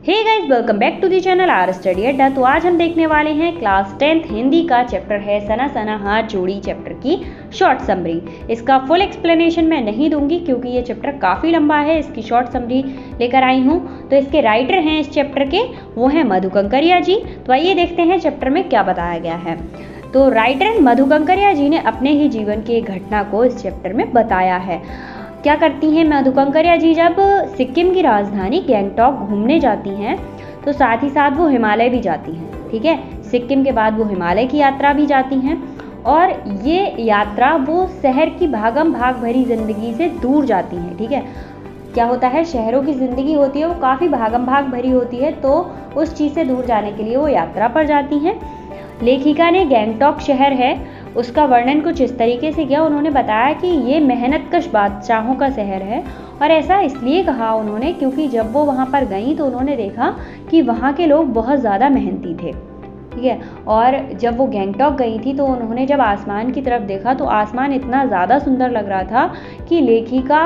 Hey guys, welcome back to the channel our study Adda. तो आज हम देखने वाले हैं क्लास 10th हिंदी का चैप्टर है सना सना हाथ जोड़ी चैप्टर की शॉर्ट समरी। इसका फुल एक्सप्लेनेशन मैं नहीं दूंगी क्योंकि ये चैप्टर काफ़ी लंबा है। इसकी शॉर्ट समरी लेकर आई हूँ। तो इसके राइटर हैं इस चैप्टर के, वो हैं मधु कंकरिया जी। तो आइए देखते हैं चैप्टर में क्या बताया गया है। तो राइटर मधु कंकरिया जी ने अपने ही जीवन की एक घटना को इस चैप्टर में बताया है। क्या करती हैं मधु कंकरिया जी, जब सिक्किम की राजधानी गैंगटॉक घूमने जाती हैं तो साथ ही साथ वो हिमालय भी जाती हैं। ठीक है, सिक्किम के बाद वो हिमालय की यात्रा भी जाती हैं और ये यात्रा वो शहर की भागम भाग भरी ज़िंदगी से दूर जाती हैं। ठीक है, क्या होता है, शहरों की ज़िंदगी होती है वो काफ़ी भागम भाग भरी होती है, तो उस चीज़ से दूर जाने के लिए वो यात्रा पर जाती हैं। लेखिका ने गैंगटॉक शहर है उसका वर्णन कुछ इस तरीके से किया। उन्होंने बताया कि ये मेहनतकश बादशाहों का शहर है और ऐसा इसलिए कहा उन्होंने क्योंकि जब वो वहाँ पर गई तो उन्होंने देखा कि वहाँ के लोग बहुत ज़्यादा मेहनती थे। ठीक है, और जब वो गैंगटॉक गई थी तो उन्होंने जब आसमान की तरफ देखा तो आसमान इतना ज़्यादा सुंदर लग रहा था कि लेखिका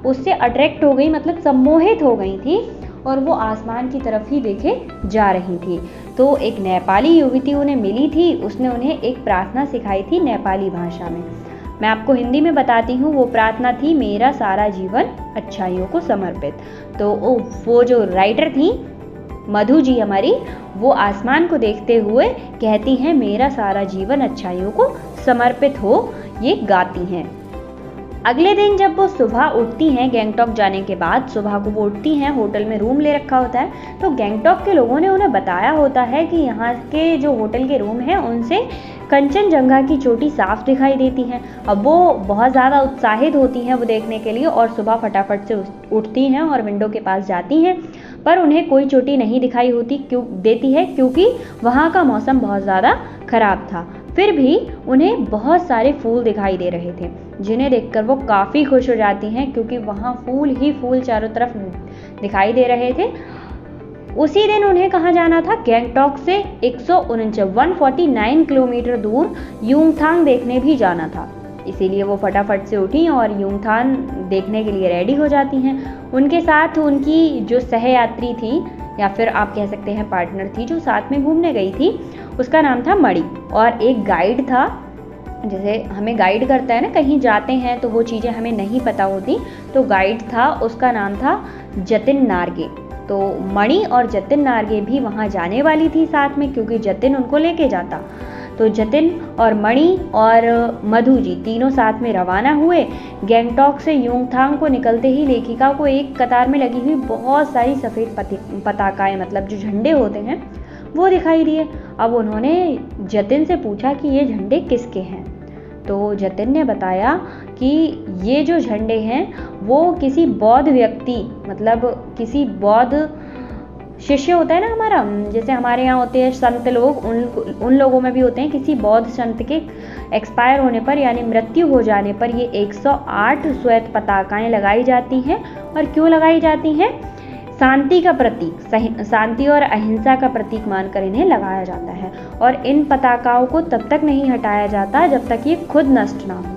उससे अट्रैक्ट हो गई, मतलब सम्मोहित हो गई थी और वो आसमान की तरफ ही देखे जा रही थी। तो एक नेपाली युवती उन्हें मिली थी, उसने उन्हें एक प्रार्थना सिखाई थी नेपाली भाषा में। मैं आपको हिंदी में बताती हूँ। वो प्रार्थना थी, मेरा सारा जीवन अच्छाइयों को समर्पित। तो वो जो राइटर थी मधु जी हमारी, वो आसमान को देखते हुए कहती हैं मेरा सारा जीवन अच्छाइयों को समर्पित हो, ये गाती हैं। अगले दिन जब वो सुबह उठती हैं, गैंगटॉक जाने के बाद सुबह को वो उठती हैं, होटल में रूम ले रखा होता है। तो गैंगटॉक के लोगों ने उन्हें बताया होता है कि यहाँ के जो होटल के रूम हैं उनसे कंचनजंगा की चोटी साफ दिखाई देती है। अब वो बहुत ज़्यादा उत्साहित होती हैं वो देखने के लिए और सुबह फटाफट से उठती हैं और विंडो के पास जाती हैं, पर उन्हें कोई चोटी नहीं दिखाई देती है क्योंकि वहाँ का मौसम बहुत ज़्यादा खराब था। फिर भी उन्हें बहुत सारे फूल दिखाई दे रहे थे जिन्हें देखकर वो काफ़ी खुश हो जाती हैं क्योंकि वहाँ फूल ही फूल चारों तरफ दिखाई दे रहे थे। उसी दिन उन्हें कहाँ जाना था, गैंगटॉक से 149 किलोमीटर दूर युमथांग देखने भी जाना था। इसीलिए वो फटाफट से उठी और युमथांग देखने के लिए रेडी हो जाती हैं। उनके साथ उनकी जो सहयात्री थी या फिर आप कह सकते हैं पार्टनर थी, जो साथ में घूमने गई थी, उसका नाम था मणि और एक गाइड था। जैसे हमें गाइड करता है ना, कहीं जाते हैं तो वो चीज़ें हमें नहीं पता होती, तो गाइड था, उसका नाम था जतिन नार्गे। तो मणि और जतिन नार्गे भी वहाँ जाने वाली थी साथ में क्योंकि जतिन उनको लेके जाता। तो जतिन और मणि और मधु जी तीनों साथ में रवाना हुए। गैंगटॉक से युमथांग को निकलते ही लेखिका को एक कतार में लगी हुई बहुत सारी सफ़ेद पताकाएँ, मतलब जो झंडे होते हैं, वो दिखाई दिए। अब उन्होंने जतिन से पूछा कि ये झंडे किसके हैं। तो जतिन ने बताया कि ये जो झंडे हैं वो किसी बौद्ध व्यक्ति, मतलब किसी बौद्ध शिष्य होता है ना हमारा, जैसे हमारे यहाँ होते हैं संत लोग, उन लोगों में भी होते हैं। किसी बौद्ध संत के एक्सपायर होने पर यानी मृत्यु हो जाने पर ये 108 श्वेत पताकाएँ लगाई जाती हैं। और क्यों लगाई जाती हैं? शांति का प्रतीक, शांति और अहिंसा का प्रतीक मानकर इन्हें लगाया जाता है। और इन पताकाओं को तब तक नहीं हटाया जाता जब तक ये खुद नष्ट ना हो।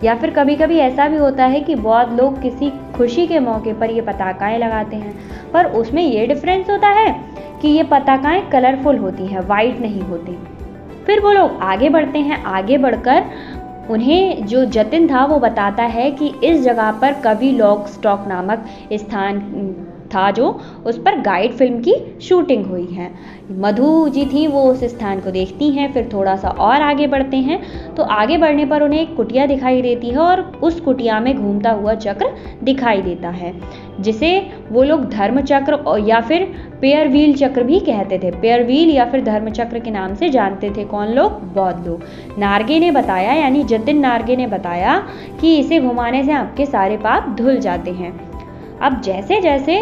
या फिर कभी कभी ऐसा भी होता है कि बौद्ध लोग किसी खुशी के मौके पर ये पताकाएँ लगाते हैं, पर उसमें ये डिफरेंस होता है कि ये पताकाएँ कलरफुल होती हैं, वाइट नहीं होती। फिर वो लोग आगे बढ़ते हैं। आगे बढ़कर उन्हें जो जतिन था वो बताता है कि इस जगह पर कवि लॉग स्टॉक नामक स्थान था जो उस पर गाइड फिल्म की शूटिंग हुई है। मधु जी थी, वो उस स्थान को देखती हैं। फिर थोड़ा सा और आगे बढ़ते हैं तो आगे बढ़ने पर उन्हें एक कुटिया दिखाई देती है और उस कुटिया में घूमता हुआ चक्र दिखाई देता है जिसे वो लोग धर्म चक्र या फिर पेयर व्हील चक्र भी कहते थे। पेयर व्हील या फिर धर्म चक्र के नाम से जानते थे कौन लोग? बौद्ध लोग। नार्गे ने बताया, यानी जतिन नार्गे ने बताया कि इसे घुमाने से आपके सारे पाप धुल जाते हैं। अब जैसे जैसे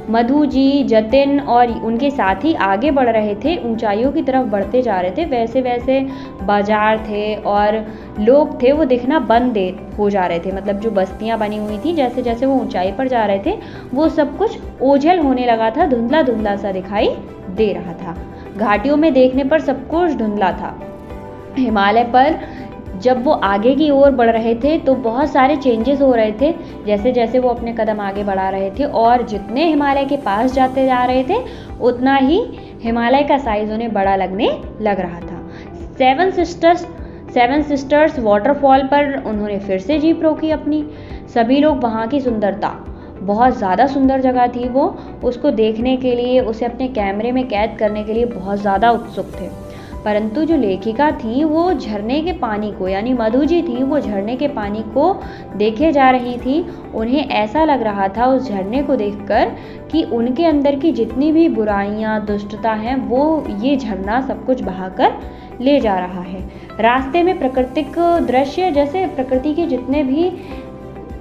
मधु जी, जतिन और उनके साथी आगे बढ़ रहे थे, ऊंचाइयों की तरफ बढ़ते जा रहे थे, वैसे वैसे बाजार थे और लोग थे वो दिखना बंद हो जा रहे थे। मतलब जो बस्तियां बनी हुई थी, जैसे जैसे वो ऊंचाई पर जा रहे थे वो सब कुछ ओझल होने लगा था, धुंधला धुंधला सा दिखाई दे रहा था। घाटियों में देखने पर सब कुछ धुंधला था। हिमालय पर जब वो आगे की ओर बढ़ रहे थे तो बहुत सारे चेंजेस हो रहे थे, जैसे जैसे वो अपने कदम आगे बढ़ा रहे थे, और जितने हिमालय के पास जाते जा रहे थे उतना ही हिमालय का साइज उन्हें बड़ा लगने लग रहा था। सेवन सिस्टर्स वाटरफॉल पर उन्होंने फिर से जीप रोकी अपनी। सभी लोग वहाँ की सुंदरता, बहुत ज़्यादा सुंदर जगह थी वो, उसको देखने के लिए, उसे अपने कैमरे में कैद करने के लिए बहुत ज़्यादा उत्सुक थे। परंतु जो लेखिका थी वो झरने के पानी को, यानी मधु जी थी, वो झरने के पानी को देखे जा रही थी। उन्हें ऐसा लग रहा था उस झरने को देखकर कि उनके अंदर की जितनी भी बुराइयां, दुष्टता हैं, वो ये झरना सब कुछ बहाकर ले जा रहा है। रास्ते में प्राकृतिक दृश्य, जैसे प्रकृति के जितने भी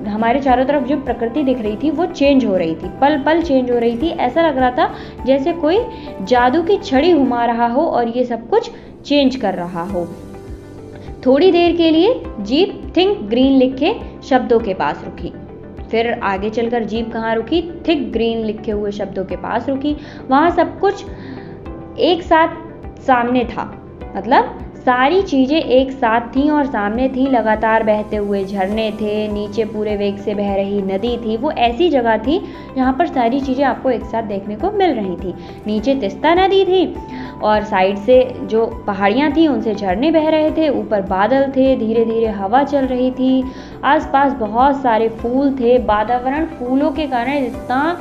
हमारे चारों तरफ जो प्रकृति दिख रही थी वो चेंज हो रही थी, पल पल चेंज हो रही थी। ऐसा लग रहा था जैसे कोई जादू की छड़ी घुमा रहा हो और ये सब कुछ चेंज कर रहा हो। थोड़ी देर के लिए जीप थिंक ग्रीन लिखे शब्दों के पास रुकी। फिर आगे चलकर जीप कहाँ रुकी? थिक ग्रीन लिखे हुए शब्दों के पास रुकी। वहाँ सब कुछ एक साथ सामने था, मतलब सारी चीज़ें एक साथ थीं और सामने थीं। लगातार बहते हुए झरने थे, नीचे पूरे वेग से बह रही नदी थी। वो ऐसी जगह थी जहाँ पर सारी चीज़ें आपको एक साथ देखने को मिल रही थी। नीचे तिस्ता नदी थी और साइड से जो पहाड़ियाँ थीं उनसे झरने बह रहे थे। ऊपर बादल थे, धीरे धीरे हवा चल रही थी। आसपास बहुत सारे फूल थे। वातावरण फूलों के कारण इतना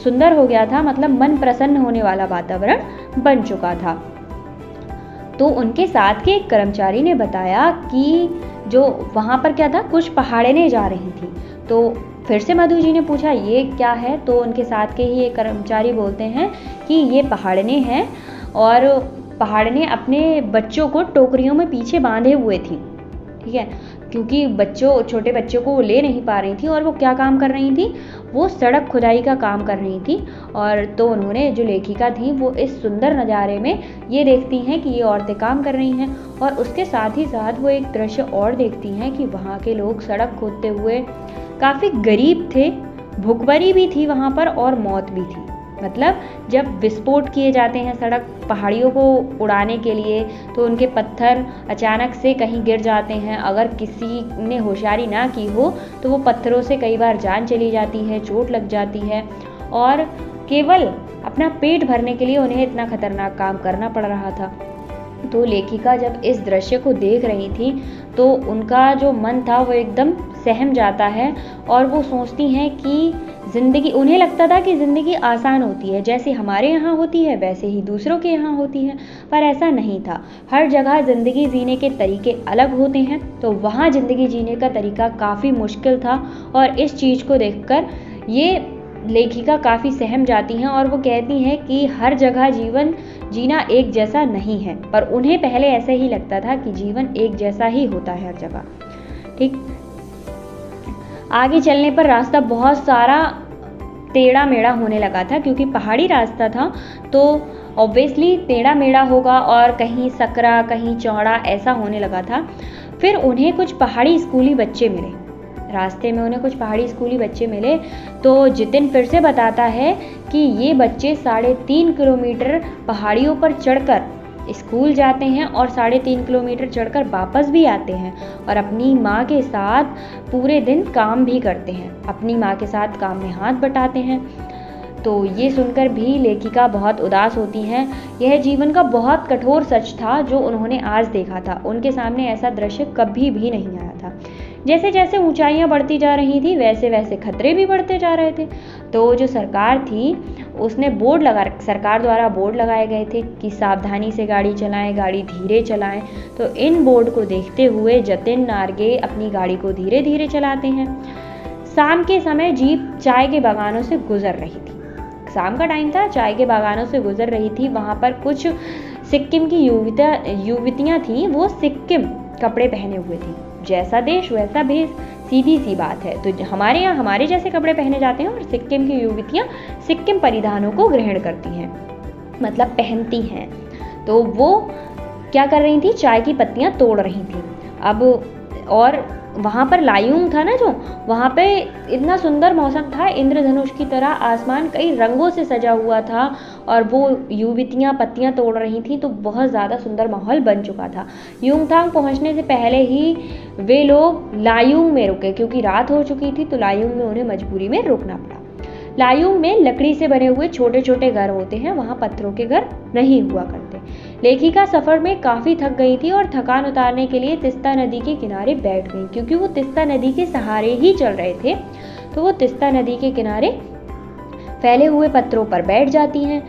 सुंदर हो गया था, मतलब मन प्रसन्न होने वाला वातावरण बन चुका था। तो उनके साथ के एक कर्मचारी ने बताया कि जो वहाँ पर क्या था, कुछ पहाड़ें जा रही थी। तो फिर से मधु जी ने पूछा ये क्या है? तो उनके साथ के ही एक कर्मचारी बोलते हैं कि ये पहाड़ें हैं और पहाड़ें अपने बच्चों को टोकरियों में पीछे बांधे हुए थी, ठीक है, क्योंकि छोटे बच्चों को ले नहीं पा रही थी। और वो क्या काम कर रही थी? वो सड़क खुदाई का काम कर रही थी। और तो उन्होंने, जो लेखिका थी, वो इस सुंदर नज़ारे में ये देखती हैं कि ये औरतें काम कर रही हैं, और उसके साथ ही साथ वो एक दृश्य और देखती हैं कि वहाँ के लोग सड़क खोदते हुए काफ़ी गरीब थे, भुखमरी भी थी वहाँ पर और मौत भी थी। मतलब जब विस्फोट किए जाते हैं सड़क पहाड़ियों को उड़ाने के लिए, तो उनके पत्थर अचानक से कहीं गिर जाते हैं। अगर किसी ने होशियारी ना की हो तो वो पत्थरों से कई बार जान चली जाती है, चोट लग जाती है, और केवल अपना पेट भरने के लिए उन्हें इतना खतरनाक काम करना पड़ रहा था। तो लेखिका जब इस दृश्य को देख रही थी तो उनका जो मन था वो एकदम सहम जाता है, और वो सोचती हैं कि ज़िंदगी, उन्हें लगता था कि ज़िंदगी आसान होती है, जैसे हमारे यहाँ होती है वैसे ही दूसरों के यहाँ होती है, पर ऐसा नहीं था। हर जगह ज़िंदगी जीने के तरीके अलग होते हैं। तो वहाँ ज़िंदगी जीने का तरीका काफ़ी मुश्किल था, और इस चीज़ को देखकर ये लेखिका काफ़ी सहम जाती हैं, और वो कहती हैं कि हर जगह जीवन जीना एक जैसा नहीं है। पर उन्हें पहले ऐसे ही लगता था कि जीवन एक जैसा ही होता है हर जगह, ठीक। आगे चलने पर रास्ता बहुत सारा टेढ़ा मेढ़ा होने लगा था, क्योंकि पहाड़ी रास्ता था तो ऑब्वियसली टेढ़ा मेढ़ा होगा, और कहीं सकरा कहीं चौड़ा ऐसा होने लगा था। फिर उन्हें कुछ पहाड़ी स्कूली बच्चे मिले, रास्ते में उन्हें कुछ पहाड़ी स्कूली बच्चे मिले। तो जितिन फिर से बताता है कि ये बच्चे 3.5 किलोमीटर पहाड़ियों पर चढ़कर स्कूल जाते हैं और 3.5 किलोमीटर चढ़कर वापस भी आते हैं, और अपनी माँ के साथ पूरे दिन काम भी करते हैं, अपनी माँ के साथ काम में हाथ बटाते हैं। तो ये सुनकर भी लेखिका बहुत उदास होती हैं। यह जीवन का बहुत कठोर सच था जो उन्होंने आज देखा था। उनके सामने ऐसा दृश्य कभी भी नहीं आया था। जैसे जैसे ऊंचाइयां बढ़ती जा रही थी वैसे वैसे खतरे भी बढ़ते जा रहे थे। तो जो सरकार थी उसने सरकार द्वारा बोर्ड लगाए गए थे कि सावधानी से गाड़ी चलाएं, गाड़ी धीरे चलाएं। तो इन बोर्ड को देखते हुए जतिन नार्गे अपनी गाड़ी को धीरे धीरे चलाते हैं। शाम के समय जीप चाय के बागानों से गुजर रही थी। शाम का टाइम था, चाय के बागानों से गुजर रही थी। वहाँ पर कुछ सिक्किम की युवतियाँ थीं, वो सिक्किम कपड़े पहने हुए थी। जैसा देश वैसा भेष, सीधी सी बात है। तो हमारे यहाँ हमारे जैसे कपड़े पहने जाते हैं और सिक्किम की युवतियाँ सिक्किम परिधानों को ग्रहण करती हैं, मतलब पहनती हैं। तो वो क्या कर रही थी? चाय की पत्तियाँ तोड़ रही थी। अब और वहाँ पर लायुंग था ना, जो वहाँ पे इतना सुंदर मौसम था, इंद्रधनुष की तरह आसमान कई रंगों से सजा हुआ था और वो युवतियाँ पत्तियाँ तोड़ रही थी, तो बहुत ज़्यादा सुंदर माहौल बन चुका था। युमथांग पहुँचने से पहले ही वे लोग लायुंग में रुके, क्योंकि रात हो चुकी थी तो लायुंग में उन्हें मजबूरी में रुकना पड़ा। लायुंग में लकड़ी से बने हुए छोटे छोटे घर होते हैं, वहाँ पत्थरों के घर नहीं हुआ करते। लेखिका सफ़र में काफ़ी थक गई थी और थकान उतारने के लिए तिस्ता नदी के किनारे बैठ गई, क्योंकि वो तिस्ता नदी के सहारे ही चल रहे थे। तो वो तिस्ता नदी के किनारे फैले हुए पत्थरों पर बैठ जाती हैं।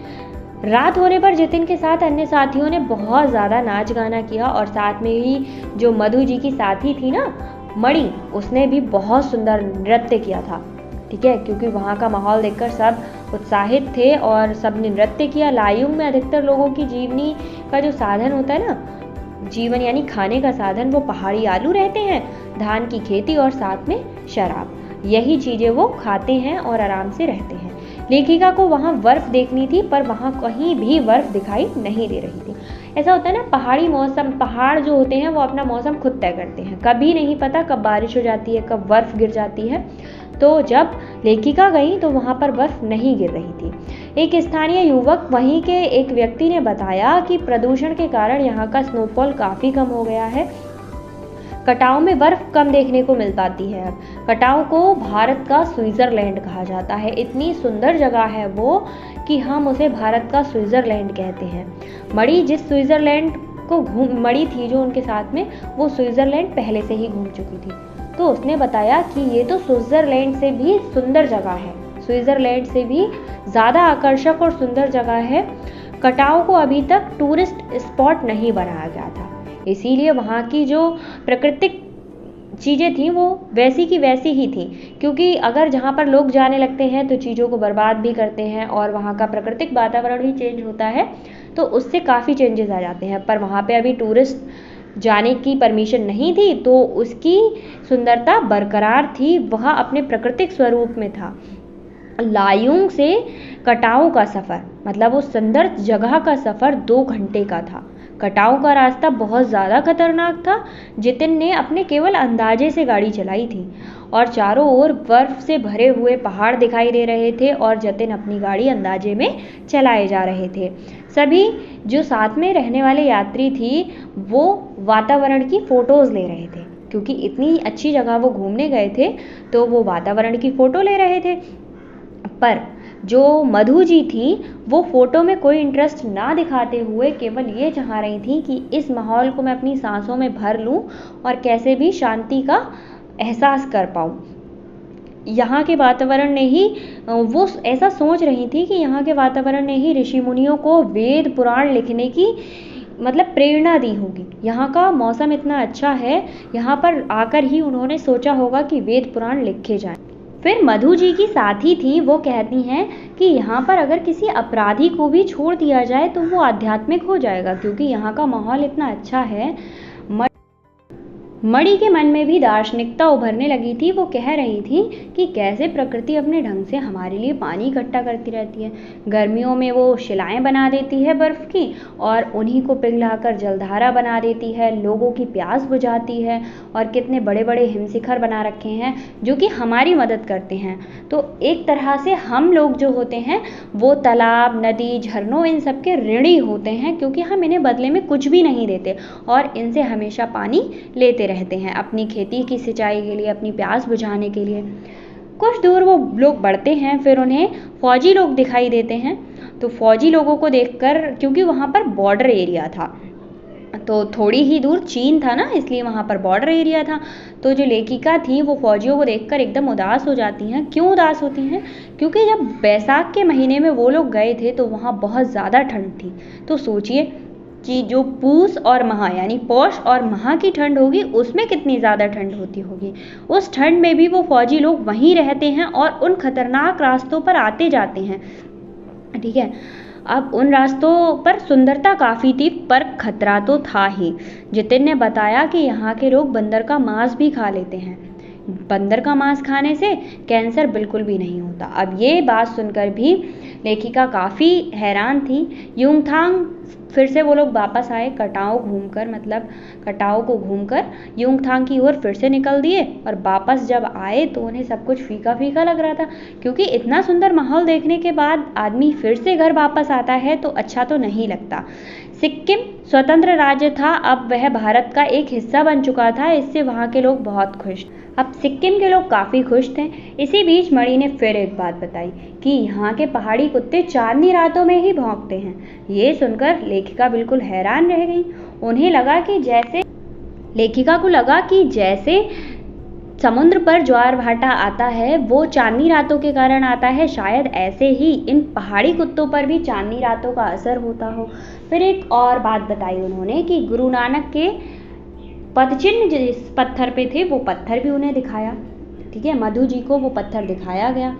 रात होने पर जितिन के साथ अन्य साथियों ने बहुत ज़्यादा नाच गाना किया और साथ में ही जो मधु जी की साथी थी ना, मणि, उसने भी बहुत सुंदर नृत्य किया था। ठीक है, क्योंकि वहाँ का माहौल देखकर सब उत्साहित थे और सब ने नृत्य किया। लायुंग में अधिकतर लोगों की जीवनी का जो साधन होता है ना, जीवन यानी खाने का साधन, वो पहाड़ी आलू रहते हैं, धान की खेती और साथ में शराब। यही चीज़ें वो खाते हैं और आराम से रहते हैं। लेखिका को वहाँ बर्फ़ देखनी थी, पर वहाँ कहीं भी बर्फ़ दिखाई नहीं दे रही थी। ऐसा होता है ना, पहाड़ी मौसम, पहाड़ जो होते हैं वो अपना मौसम खुद तय करते हैं, कभी नहीं पता कब बारिश हो जाती है, कब बर्फ़ गिर जाती है। तो जब लेखिका गई तो वहाँ पर बर्फ़ नहीं गिर रही थी। एक स्थानीय युवक, वहीं के एक व्यक्ति ने बताया कि प्रदूषण के कारण यहाँ का स्नोफॉल काफ़ी कम हो गया है। कटाव में बर्फ कम देखने को मिल पाती है। कटाव को भारत का स्विट्ज़रलैंड कहा जाता है। इतनी सुंदर जगह है वो कि हम उसे भारत का स्विट्ज़रलैंड कहते हैं। मणि जिस स्विट्ज़रलैंड को मणि थी जो उनके साथ में, वो स्विट्ज़रलैंड पहले से ही घूम चुकी थी। तो उसने बताया कि ये तो स्विट्ज़रलैंड से भी सुंदर जगह है, स्विट्ज़रलैंड से भी ज़्यादा आकर्षक और सुंदर जगह है। कटाव को अभी तक टूरिस्ट स्पॉट नहीं बनाया गया था, इसीलिए वहाँ की जो प्राकृतिक चीज़ें थी वो वैसी की वैसी ही थी, क्योंकि अगर जहाँ पर लोग जाने लगते हैं तो चीज़ों को बर्बाद भी करते हैं और वहाँ का प्राकृतिक वातावरण भी चेंज होता है, तो उससे काफ़ी चेंजेस आ जाते हैं। पर वहाँ पे अभी टूरिस्ट जाने की परमिशन नहीं थी, तो उसकी सुंदरता बरकरार थी, वह अपने प्राकृतिक स्वरूप में था। लायुंग से कटाव का सफ़र, मतलब उस सुंदर जगह का सफ़र 2 घंटे का था। कटाव का रास्ता बहुत ज़्यादा खतरनाक था। जितिन ने अपने केवल अंदाजे से गाड़ी चलाई थी और चारों ओर बर्फ से भरे हुए पहाड़ दिखाई दे रहे थे और जतिन अपनी गाड़ी अंदाजे में चलाए जा रहे थे। सभी जो साथ में रहने वाले यात्री थी वो वातावरण की फ़ोटोज़ ले रहे थे, क्योंकि इतनी अच्छी जगह वो घूमने गए थे तो वो वातावरण की फ़ोटो ले रहे थे। पर जो मधु जी थी वो फ़ोटो में कोई इंटरेस्ट ना दिखाते हुए केवल ये चाह रही थी कि इस माहौल को मैं अपनी सांसों में भर लूं और कैसे भी शांति का एहसास कर पाऊं। यहाँ के वातावरण ने ही, वो ऐसा सोच रही थी कि यहाँ के वातावरण ने ही ऋषि मुनियों को वेद पुराण लिखने की मतलब प्रेरणा दी होगी। यहाँ का मौसम इतना अच्छा है, यहाँ पर आकर ही उन्होंने सोचा होगा कि वेद पुराण लिखे जाएं। फिर मधु जी की साथी थी, वो कहती हैं कि यहाँ पर अगर किसी अपराधी को भी छोड़ दिया जाए तो वो आध्यात्मिक हो जाएगा, क्योंकि यहाँ का माहौल इतना अच्छा है। मणि के मन में भी दार्शनिकता उभरने लगी थी। वो कह रही थी कि कैसे प्रकृति अपने ढंग से हमारे लिए पानी इकट्ठा करती रहती है। गर्मियों में वो शिलाएं बना देती है बर्फ़ की और उन्हीं को पिघलाकर जलधारा बना देती है, लोगों की प्यास बुझाती है और कितने बड़े बड़े हिमशिखर बना रखे हैं जो कि हमारी मदद करते हैं। तो एक तरह से हम लोग जो होते हैं वो तालाब, नदी, झरनों, इन सब के ऋणी होते हैं, क्योंकि हम इन्हें बदले में कुछ भी नहीं देते और इनसे हमेशा पानी लेते रहते हैं अपनी खेती की सिंचाई के लिए, अपनी प्यास बुझाने के लिए। कुछ दूर वो लोग बढ़ते हैं, फिर उन्हें फौजी लोग दिखाई देते हैं। तो फौजी लोगों को देखकर, क्योंकि वहाँ पर बॉर्डर एरिया था, तो थोड़ी ही दूर चीन था ना, इसलिए वहाँ पर बॉर्डर एरिया था। तो जो लेखिका थी वो फौजियों को देखकर एकदम उदास हो जाती हैं। क्यों उदास होती हैं? क्योंकि जब बैसाख के महीने में वो लोग गए थे तो वहाँ बहुत ज़्यादा ठंड थी। तो सोचिए कि जो पूस और महा यानी पौष और महा की ठंड होगी उसमें कितनी ज़्यादा ठंड होती होगी। उस ठंड में भी वो फौजी लोग वहीं रहते हैं और उन खतरनाक रास्तों पर आते जाते हैं। ठीक है, अब उन रास्तों पर सुंदरता काफ़ी थी पर खतरा तो था ही। जितिन ने बताया कि यहाँ के लोग बंदर का मांस भी खा लेते हैं। बंदर का मांस खाने से कैंसर बिल्कुल भी नहीं होता। अब ये बात सुनकर भी लेखिका काफ़ी हैरान थी। युमथांग फिर से वो लोग वापस आए कटाओ घूमकर, मतलब कटाओ को घूमकर युमथांग की ओर फिर से निकल दिए। और वापस जब आए तो उन्हें सब कुछ फीका फीका लग रहा था, क्योंकि इतना सुंदर माहौल देखने के बाद आदमी फिर से घर वापस आता है तो अच्छा तो नहीं लगता। सिक्किम स्वतंत्र राज्य था, अब वह भारत का एक हिस्सा बन चुका था, इससे वहाँ के लोग बहुत खुश। अब सिक्किम के लोग काफ़ी खुश थे। इसी बीच मणि ने फिर एक बात बताई कि यहाँ के पहाड़ी कुत्ते चांदनी रातों में ही भौंकते हैं। ये सुनकर लेखिका बिल्कुल हैरान रह गई। उन्हें लगा कि जैसे लेखिका को लगा कि जैसे समुद्र पर ज्वार भाटा आता है वो चांदनी रातों के कारण आता है, शायद ऐसे ही इन पहाड़ी कुत्तों पर भी चांदनी रातों का असर होता हो। फिर एक और बात बताई उन्होंने कि गुरु नानक के पदचिन्ह जिस पत्थर पे थे वो पत्थर भी उन्हें दिखाया। ठीक है, मधु जी को वो पत्थर दिखाया गया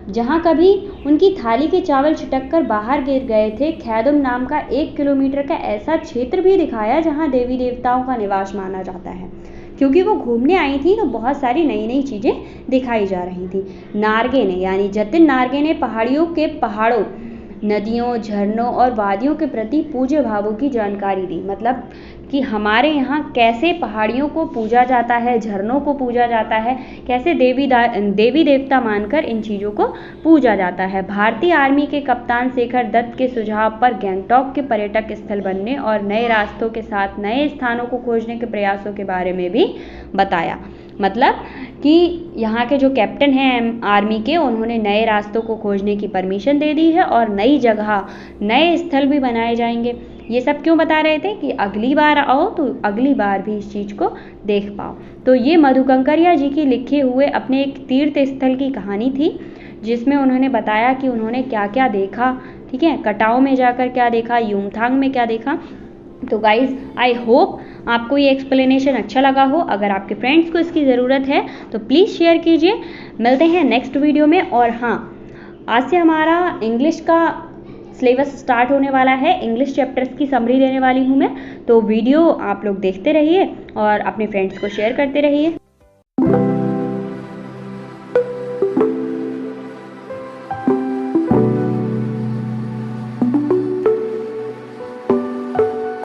जहाँ कभी उनकी थाली के चावल छिटक कर बाहर गिर गए थे। खैदुम नाम का 1 किलोमीटर का ऐसा क्षेत्र भी दिखाया जहाँ देवी देवताओं का निवास माना जाता है। क्योंकि वो घूमने आई थी तो बहुत सारी नई नई चीज़ें दिखाई जा रही थी। नार्गे ने यानी जतिन नार्गे ने पहाड़ियों के पहाड़ों, नदियों, झरनों और वादियों के प्रति पूज्य भावों की जानकारी दी। मतलब कि हमारे यहाँ कैसे पहाड़ियों को पूजा जाता है, झरनों को पूजा जाता है, कैसे देवी देवता मानकर इन चीज़ों को पूजा जाता है। भारतीय आर्मी के कप्तान शेखर दत्त के सुझाव पर गैंगटॉक के पर्यटक स्थल बनने और नए रास्तों के साथ नए स्थानों को खोजने के प्रयासों के बारे में भी बताया। मतलब कि यहाँ के जो कैप्टन हैं आर्मी के, उन्होंने नए रास्तों को खोजने की परमिशन दे दी है और नई जगह, नए स्थल भी बनाए जाएंगे। ये सब क्यों बता रहे थे कि अगली बार आओ तो अगली बार भी इस चीज़ को देख पाओ। तो ये मधु कंकरिया जी की लिखे हुए अपने एक तीर्थ स्थल की कहानी थी, जिसमें उन्होंने बताया कि उन्होंने क्या क्या देखा। ठीक है, कटाओ में जाकर क्या देखा, युमथांग में क्या देखा। तो गाइज़, आई होप आपको ये एक्सप्लेनेशन अच्छा लगा हो। अगर आपके फ्रेंड्स को इसकी ज़रूरत है तो प्लीज़ शेयर कीजिए। मिलते हैं नेक्स्ट वीडियो में। और हाँ, आज से हमारा इंग्लिश का सिलेबस स्टार्ट होने वाला है। इंग्लिश चैप्टर्स की समरी देने वाली हूँ मैं, तो वीडियो आप लोग देखते रहिए और अपने फ्रेंड्स को शेयर करते रहिए।